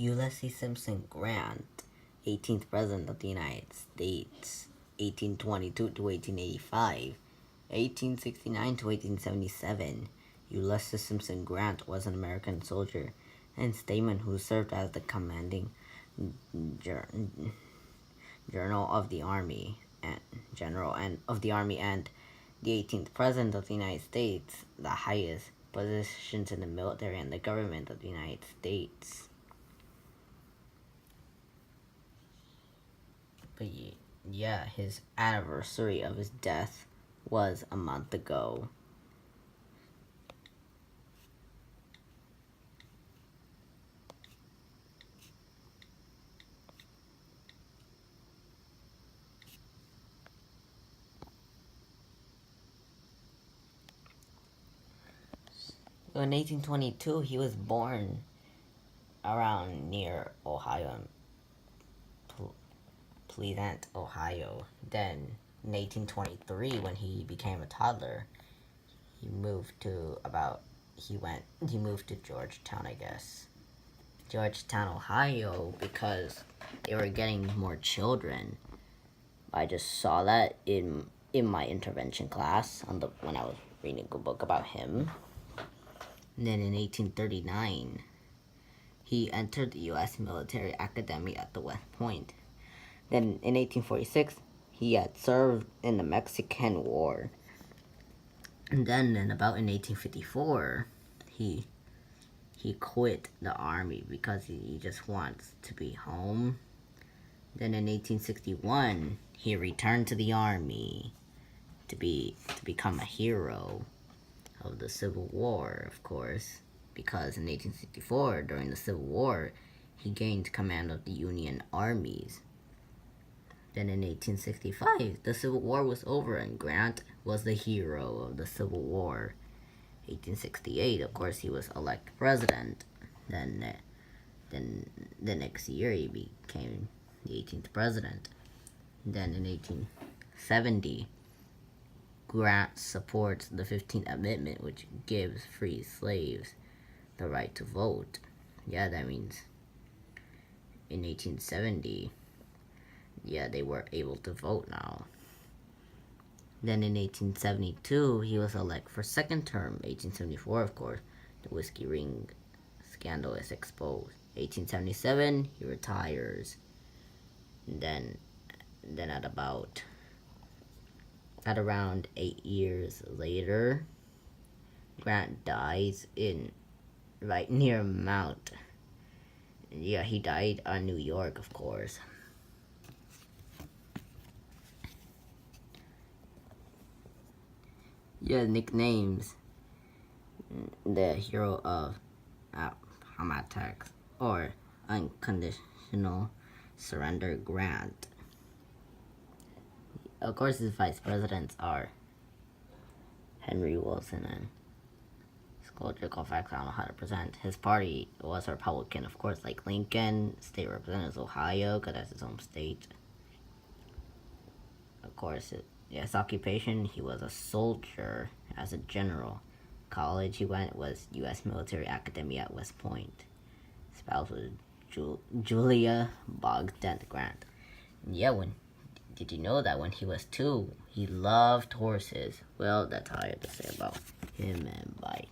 Ulysses Simpson Grant, 18th President of the United States, 1822 to 1885, 1869 to 1877. Ulysses Simpson Grant was an American soldier and statesman who served as the commanding general of the Army and the 18th President of the United States, the highest positions in the military and the government of the United States. But yeah, his anniversary of his death was a month ago. In 1822, he was born around near Ohio, Pleasant, Ohio. Then, in 1823, when he became a toddler, he moved to Georgetown, I guess. Georgetown, Ohio, because they were getting more children. I just saw that in my intervention class when I was reading a book about him. And then in 1839, he entered the U.S. Military Academy at the West Point. Then in 1846, he had served in the Mexican War. And then in 1854, he quit the army because he just wants to be home. Then in 1861, he returned to the army to become a hero of the Civil War, of course, because in 1864, during the Civil War, he gained command of the Union armies. Then in 1865, the Civil War was over and Grant was the hero of the Civil War. 1868, of course, he was elected president. Then the next year, he became the 18th president. Then in 1870, Grant supports the 15th Amendment, which gives free slaves the right to vote. Yeah, that means in 1870, yeah, they were able to vote now. Then in 1872, he was elected for second term. 1874, of course, the whiskey ring scandal is exposed. 1877, he retires. And then at around 8 years later, Grant dies right near Mount. Yeah, he died on New York, of course. Yeah, nicknames. The hero of Appomattox, or Unconditional Surrender Grant. Of course, his vice presidents are Henry Wilson and Colfax. I don't know how to present. His party was Republican, of course, like Lincoln. State representatives Ohio, because that's his home state. Of course, his occupation, he was a soldier as a general. College he went was U.S. Military Academy at West Point. His spouse was Julia Boggs Dent Grant. And yeah, did you know that when he was 2, he loved horses? Well, that's all I have to say about him, and bye.